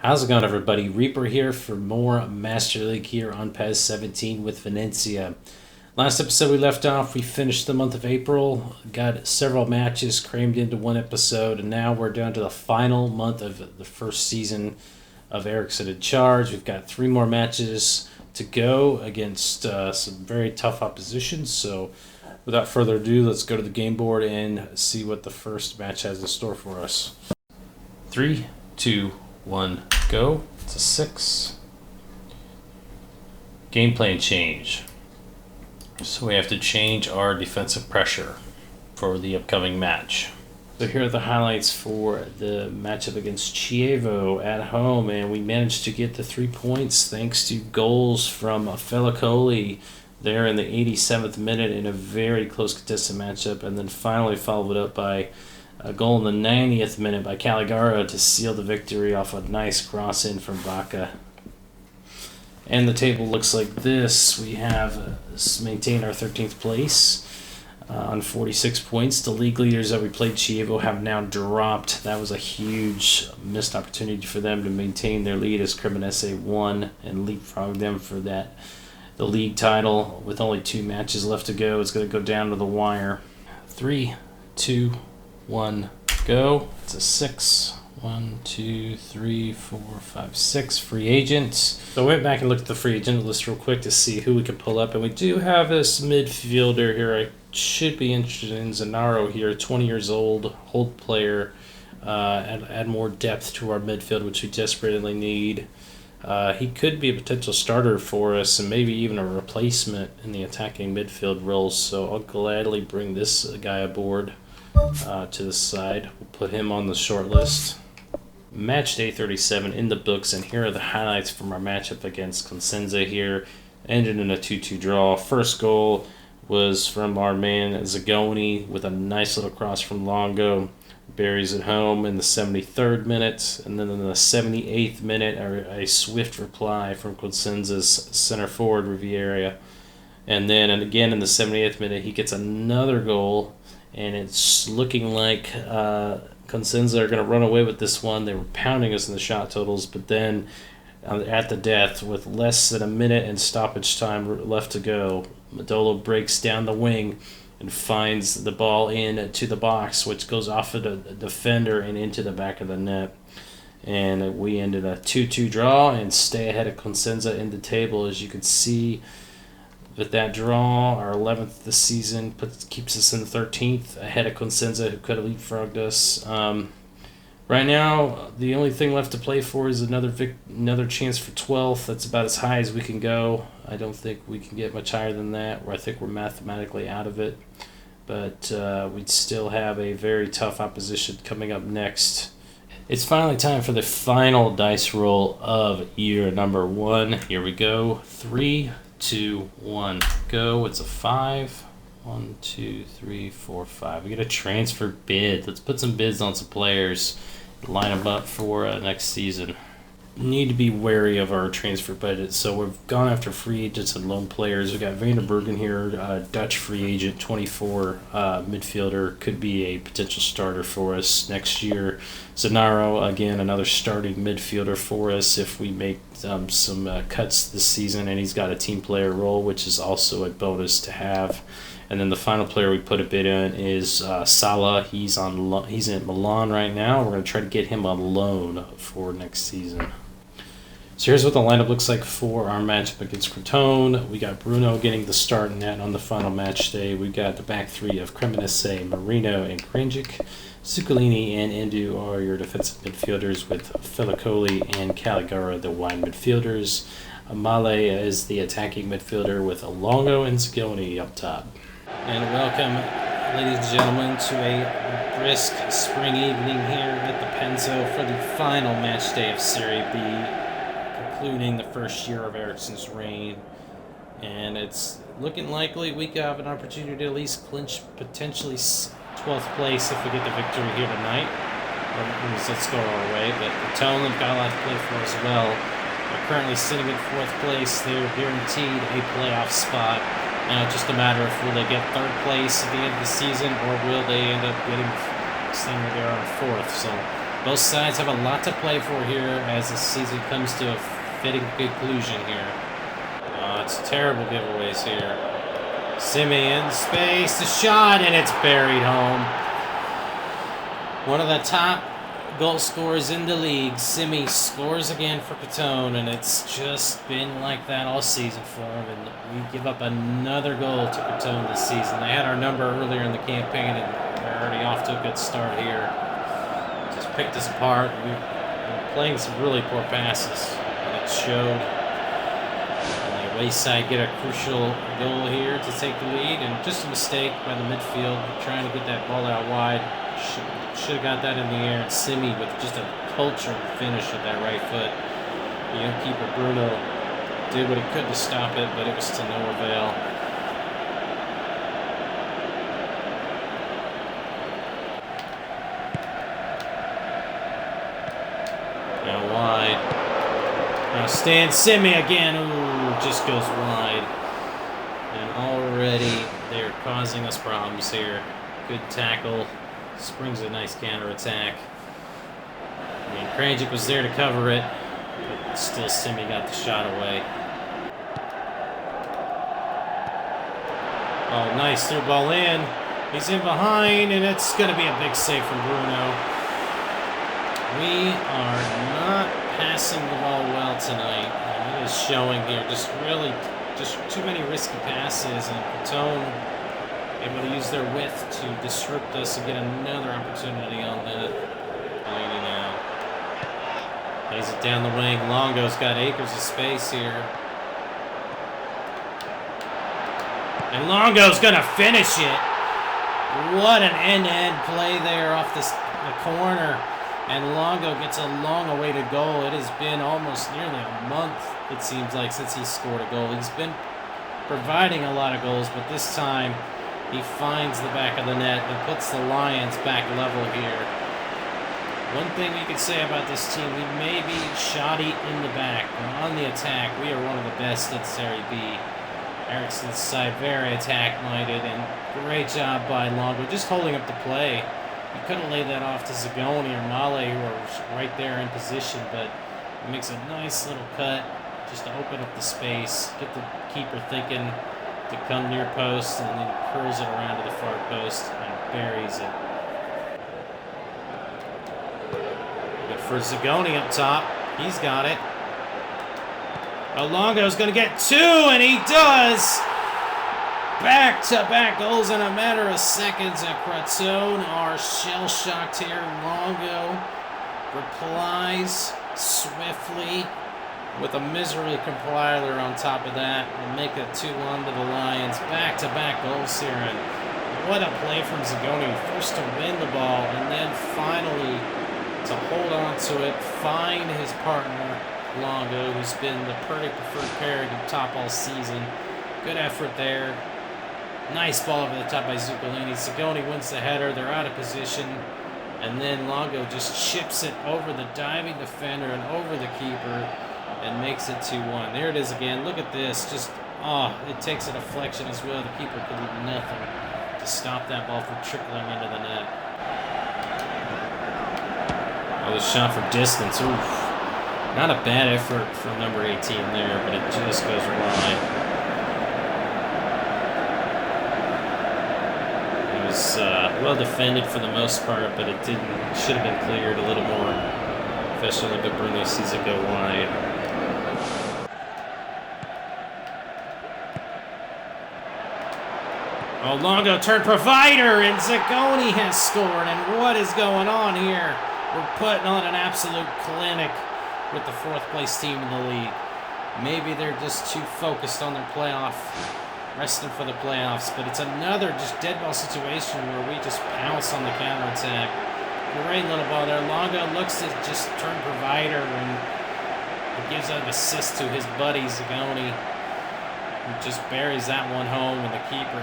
How's it going, everybody? Reaper here for more Master League here on PES 17 with Venezia. Last episode we left off, we finished the month of April, got several matches crammed into one episode, and now we're down to the final month of the first season of Ericsson in Charge. We've got 3 more matches to go against some very tough opposition, so without further ado, let's go to the game board and see what the first match has in store for us. 3, 2, 1, go. It's a 6. Game plan change. So we have to change our defensive pressure for the upcoming match. So here are the highlights for the matchup against Chievo at home, and we managed to get the 3 points thanks to goals from Felicoli there in the 87th minute in a very close contested matchup, and then finally followed up by a goal in the 90th minute by Caligaro to seal the victory off a nice cross in from Vaca. And the table looks like this. We have maintained our 13th place on 46 points. The league leaders that we played, Chievo, have now dropped. That was a huge missed opportunity for them to maintain their lead as Cremonese won and leapfrogged them for the league title. With only 2 matches left to go, it's going to go down to the wire. 3, 2, 1, go. It's a 6. 1, 2, 3, 4, 5, 6 free agents. So I went back and looked at the free agent list real quick to see who we could pull up, and we do have this midfielder here. I should be interested in Zanaro here, 20 years old, hold player. Add more depth to our midfield, which we desperately need. He could be a potential starter for us and maybe even a replacement in the attacking midfield roles, so I'll gladly bring this guy aboard to the side. We'll put him on the short list. Match day 37 in the books, and here are the highlights from our matchup against Cosenza here. Ended in a 2-2 draw. First goal was from our man Zagoni with a nice little cross from Longo. Buries it home in the 73rd minute, and then in the 78th minute, a swift reply from Cosenza's center forward Riviera. And then and again in the 78th minute, he gets another goal, and it's looking like Cosenza are going to run away with this one. They were pounding us in the shot totals, but then at the death, with less than a minute and stoppage time left to go, Madolo breaks down the wing and finds the ball into the box, which goes off of the defender and into the back of the net. And we ended a 2-2 draw and stay ahead of Cosenza in the table. As you can see, with that draw, our 11th this season keeps us in the 13th, ahead of Cosenza, who could have leapfrogged us. Right now, the only thing left to play for is another chance for 12th. That's about as high as we can go. I don't think we can get much higher than that, or I think we're mathematically out of it. But we'd still have a very tough opposition coming up next. It's finally time for the final dice roll of year number 1. Here we go. 3, 2, 1, go. It's a 5. 1, 2, 3, 4, 5. We get a transfer bid. Let's put some bids on some players, line them up for next season. Need to be wary of our transfer budget, so we've gone after free agents and loan players. We've got Vanderbergen here, Dutch free agent, 24, midfielder, could be a potential starter for us next year. Zanaro, again, another starting midfielder for us if we make some cuts this season, and he's got a team player role, which is also a bonus to have. And then the final player we put a bid in is Salah. He's in Milan right now. We're going to try to get him on loan for next season. So here's what the lineup looks like for our matchup against Crotone. We got Bruno getting the start in that on the final match day. We've got the back 3 of Cremonese, Marino, and Kranjic. Zuccolini and Indu are your defensive midfielders, with Felicoli and Caligaro the wide midfielders. Amale is the attacking midfielder, with Alongo and Zagoni up top. And welcome, ladies and gentlemen, to a brisk spring evening here at the Penzo for the final match day of Serie B, concluding the first year of Ericsson's reign. And it's looking likely we could have an opportunity to at least clinch potentially 12th place if we get the victory here tonight. Let's go our way. But Crotone have got a lot to play for as well. They're currently sitting in 4th place. They're guaranteed a playoff spot. Now it's just a matter of will they get 3rd place at the end of the season, or will they end up getting staying where they are on 4th. So Both sides have a lot to play for here as the season comes to a fitting conclusion here. It's terrible giveaways here. Simeon, space, the shot, and it's buried home. One of the top goal scorers in the league. Simi scores again for Crotone, and it's just been like that all season for him. And we give up another goal to Crotone this season. They had our number earlier in the campaign, and they're already off to a good start here. Just picked us apart. We were playing some really poor passes, and it showed. Wayside get a crucial goal here to take the lead, and just a mistake by the midfield trying to get that ball out wide. Should have got that in the air. And Simi with just a cultured finish with that right foot. The young keeper Bruno did what he could to stop it, but it was to no avail. Now wide. Now Stan Simi again. Ooh. Just goes wide, and already they're causing us problems here. Good tackle, springs a nice counterattack. I mean, Kranjic was there to cover it, but still Simi got the shot away. Oh, nice through ball in. He's in behind, and it's going to be a big save from Bruno. We are not passing the ball well tonight. Is showing here, just too many risky passes, and Crotone able to use their width to disrupt us and get another opportunity on that. Now lays it down the wing. Longo's got acres of space here, and Longo's gonna finish it. What an end-to-end play there off the corner. And Longo gets a long awaited goal. It has been almost nearly a month, it seems like, since he scored a goal. He's been providing a lot of goals, but this time he finds the back of the net and puts the Lions back level here. One thing we could say about this team, we may be shoddy in the back, but on the attack, we are one of the best at Serie B. Ericsson's side very attack-minded, and great job by Longo, just holding up the play. You could have laid that off to Zagoni or Male, who are right there in position, but he makes a nice little cut just to open up the space, get the keeper thinking to come near post, and then curls it around to the far post and buries it. Good for Zagoni up top. He's got it. Longo's going to get two, and he does! Back-to-back goals in a matter of seconds, and Crotone are shell-shocked here. Longo replies swiftly with a misery compiler on top of that and make it 2-1 to the Lions. Back-to-back goals here, and what a play from Zagoni. First to win the ball, and then finally to hold on to it, find his partner, Longo, who's been the perfect preferred pairing up top all season. Good effort there. Nice ball over the top by Zuccolini. Zagoni wins the header. They're out of position. And then Longo just chips it over the diving defender and over the keeper and makes it 2-1. There it is again. Look at this. Just, it takes a deflection as well. The keeper could do nothing to stop that ball from trickling into the net. Oh, the shot for distance. Oof. Not a bad effort from number 18 there, but it just goes wide. Well defended for the most part, but it should have been cleared a little more efficiently, but Bruno sees it go wide. Oh, Longo turned provider, and Zagoni has scored, and what is going on here? We're putting on an absolute clinic with the fourth place team in the league. Maybe they're just too focused on their playoff, resting for the playoffs, but it's another just dead ball situation where we just pounce on the counterattack. Great little ball there. Longo looks to just turn provider and gives an assist to his buddy Zagoni, who just buries that one home, and the keeper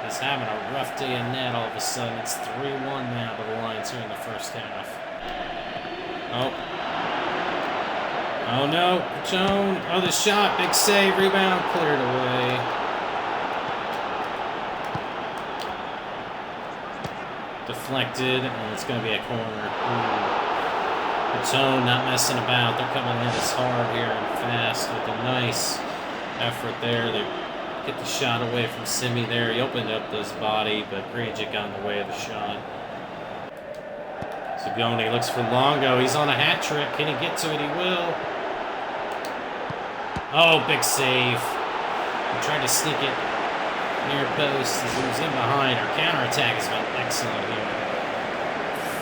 is having a rough day in net all of a sudden. It's 3-1 now to the Lions here in the first half. Oh no, Joan. Oh, the shot, big save, rebound, cleared away. deflected, and it's going to be a corner. Crotone not messing about. They're coming in as hard here and fast with a nice effort there. They get the shot away from Simi there. He opened up his body, but Grajic got in the way of the shot. Zagoni looks for Longo. He's on a hat trick. Can he get to it? He will. Oh, big save. He tried to sneak it near post as he was in behind. Our counterattack has been excellent here.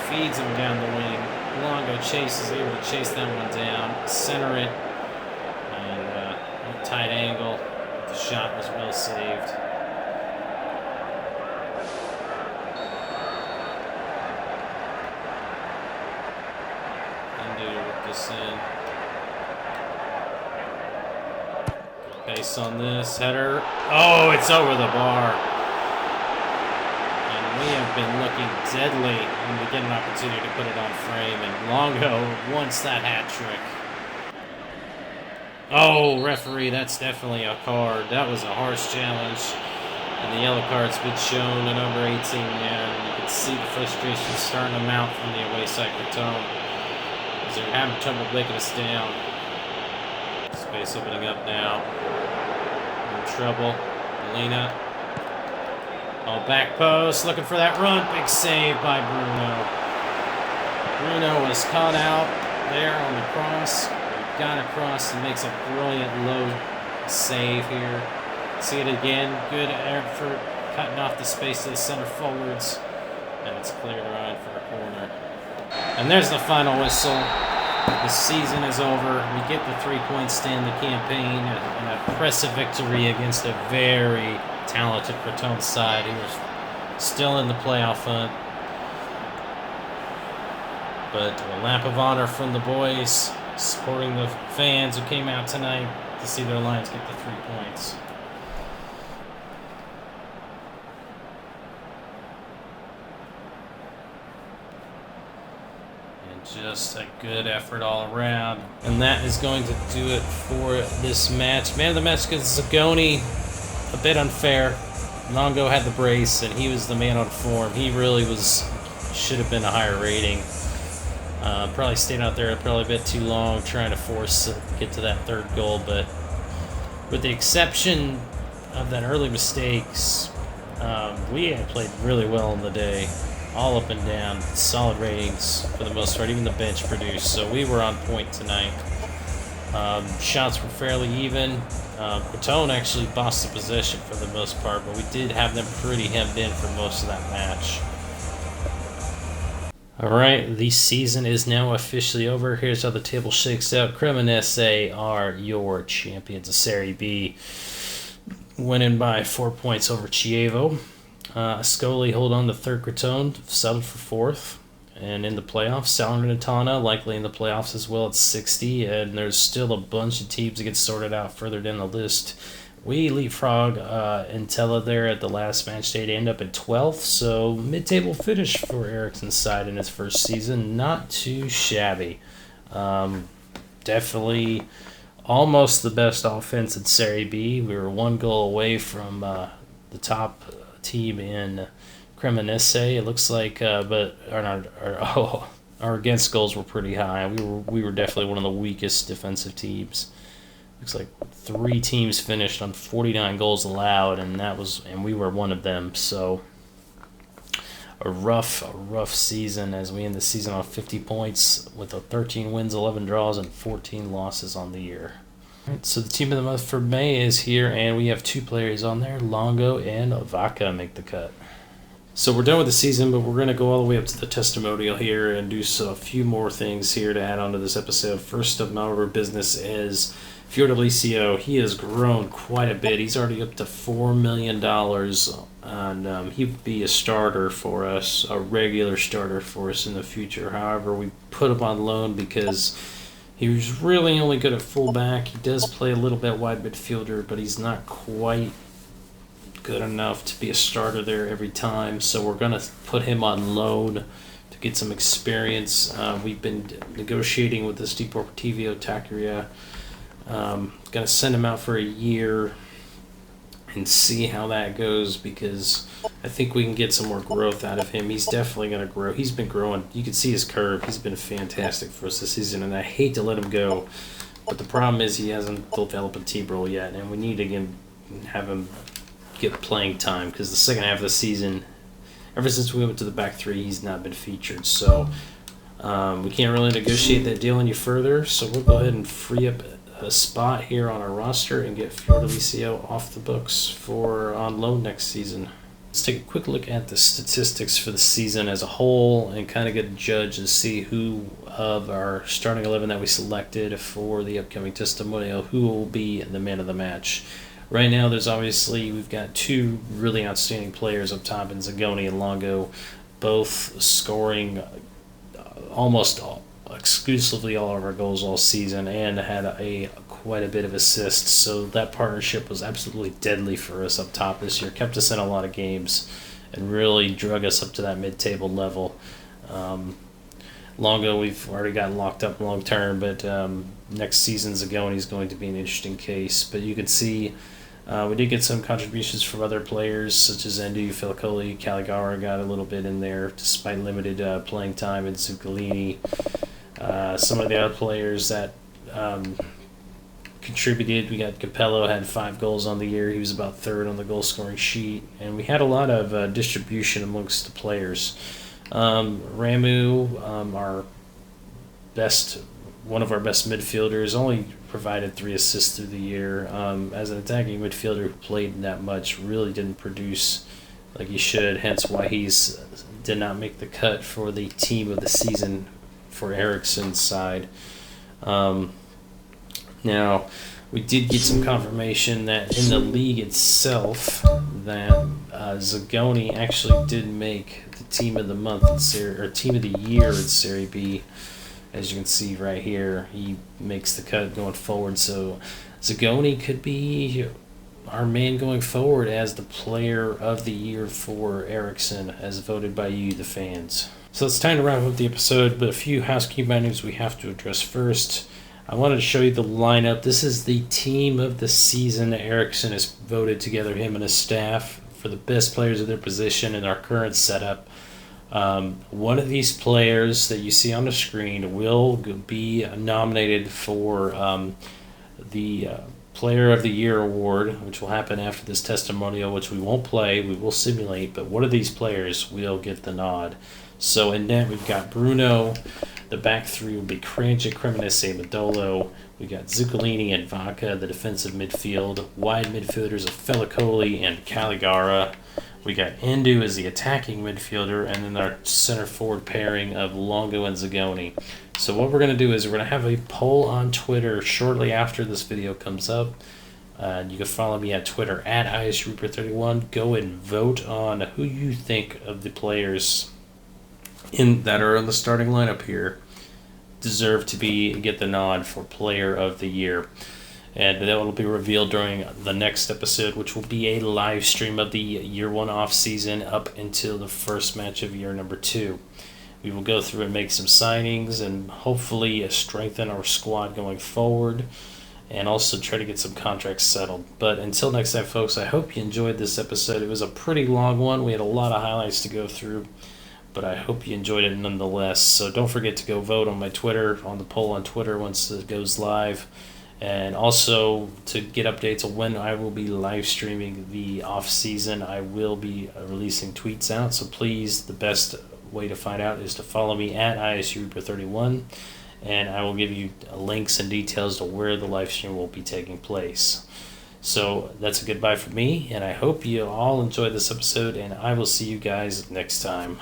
Feeds him down the wing. Longo chases, able to chase that one down, center it, and a tight angle. The shot was well saved. Indu to whip this in. Base on this header. Oh, it's over the bar. And we have been looking deadly when we get an opportunity to put it on frame. And Longo wants that hat trick. Oh, referee, that's definitely a card. That was a harsh challenge. And the yellow card's been shown to number 18. Yeah, and you can see the frustration starting to mount from the away side Crotone, as they're having trouble breaking us down. Space opening up now. In trouble. Molina. Oh, back post. Looking for that run. Big save by Bruno. Bruno was caught out there on the cross. Got across and makes a brilliant low save here. See it again. Good effort. Cutting off the space to the center forwards. And it's cleared around for a corner. And there's the final whistle. The season is over. We get the 3 points to end the campaign. An impressive victory against a very talented Crotone side who was still in the playoff hunt. But a lap of honor from the boys, supporting the fans who came out tonight to see their Lions get the 3 points. Just a good effort all around. And that is going to do it for this match. Man of the match goes Zagoni. A bit unfair. Longo had the brace, and he was the man on form. He really should have been a higher rating. Probably stayed out there probably a bit too long trying to get to that third goal. But with the exception of that early mistakes, we had played really well in the day. All up and down, solid ratings for the most part, even the bench produced. So we were on point tonight. Shots were fairly even. Crotone actually bossed the possession for the most part, but we did have them pretty hemmed in for most of that match. Alright, the season is now officially over. Here's how the table shakes out. Cremonese are your champions of Serie B, winning by 4 points over Chievo. Ascoli hold on to third. Crotone settled for fourth. And in the playoffs, Salernitana likely in the playoffs as well at 60. And there's still a bunch of teams that get sorted out further down the list. We leapfrog Entella there at the last match day to end up at 12th. So mid-table finish for Ericsson's side in his first season. Not too shabby. Definitely almost the best offense in Serie B. We were 1 goal away from the top team in Cremonese. It looks like, but our against goals were pretty high. We were definitely one of the weakest defensive teams. Looks like 3 teams finished on 49 goals allowed, and we were one of them. So a rough season as we end the season on 50 points with 13 wins, 11 draws, and 14 losses on the year. Right, so the team of the month for May is here, and we have 2 players on there. Longo and Vaca make the cut. So we're done with the season, but we're going to go all the way up to the testimonial here and do a few more things here to add on to this episode. First of our business is Fiordalicio. He has grown quite a bit. He's already up to $4 million, and he would be a starter for us, a regular starter for us in the future. However, we put him on loan because he was really only good at fullback. He does play a little bit wide midfielder, but he's not quite good enough to be a starter there every time. So we're going to put him on loan to get some experience. We've been negotiating with this Deportivo Taqueria. Going to send him out for a year. and see how that goes, because I think we can get some more growth out of him. He's definitely going to grow. He's been growing. You can see his curve. He's been fantastic for us this season, and I hate to let him go. But the problem is he hasn't developed a team role yet, and we need to have him get playing time, because the second half of the season, ever since we went to the back three, he's not been featured. So we can't really negotiate that deal any further. So we'll go ahead and free up a spot here on our roster and get Fiordalicio off the books for on loan next season. Let's take a quick look at the statistics for the season as a whole and kind of get a judge and see who of our starting 11 that we selected for the upcoming testimonial, who will be the man of the match. Right now, we've got two really outstanding players up top in Zagoni and Longo, both scoring almost exclusively all of our goals all season and had quite a bit of assists. So that partnership was absolutely deadly for us up top this year. Kept us in a lot of games and really drug us up to that mid-table level. Longo, we've already gotten locked up long term, but next season Zagoni is going to be an interesting case. But you can see we did get some contributions from other players such as Endu, Filicoli, Caligara got a little bit in there despite limited playing time, and Zuccolini. Some of the other players that contributed, we got Capello, had 5 goals on the year. He was about third on the goal scoring sheet, and we had a lot of distribution amongst the players. Ramu, one of our best midfielders, only provided 3 assists through the year. As an attacking midfielder who played that much, really didn't produce like he should, hence why he's did not make the cut for the team of the season for Eriksen's side. Now, we did get some confirmation that in the league itself that Zagoni actually did make the team of the month in Serie, or team of the year in Serie B. As you can see right here, he makes the cut going forward. So Zagoni could be our man going forward as the player of the year for Eriksen, as voted by you, the fans. So it's time to wrap up the episode, but a few housekeeping items we have to address first. I wanted to show you the lineup. This is the team of the season. Eriksen has voted together, him and his staff, for the best players of their position in our current setup. One of these players that you see on the screen will be nominated for the Player of the Year award, which will happen after this testimonial, which we won't play, we will simulate, but one of these players will get the nod. So in net, we've got Bruno. The back three will be Kranjic, Cremonese, Madolo. We got Zuccolini and Vaca, the defensive midfield. Wide midfielders of Felicoli and Caligara. We got Endu as the attacking midfielder, and then our center forward pairing of Longo and Zagoni. So what we're going to do is we're going to have a poll on Twitter shortly after this video comes up. You can follow me at Twitter at ISReaper31. Go and vote on who you think of the players that are in the starting lineup here deserve to get the nod for Player of the Year. And that will be revealed during the next episode, which will be a live stream of the year 1 off season up until the first match of year number 2. We will go through and make some signings and hopefully strengthen our squad going forward, and also try to get some contracts settled. But until next time, folks, I hope you enjoyed this episode. It was a pretty long one. We had a lot of highlights to go through, but I hope you enjoyed it nonetheless. So don't forget to go vote on my Twitter, on the poll on Twitter once it goes live. And also to get updates on when I will be live streaming the off season, I will be releasing tweets out. So please, the best way to find out is to follow me at ISUreaper31, and I will give you links and details to where the live stream will be taking place. So that's a goodbye from me, and I hope you all enjoyed this episode, and I will see you guys next time.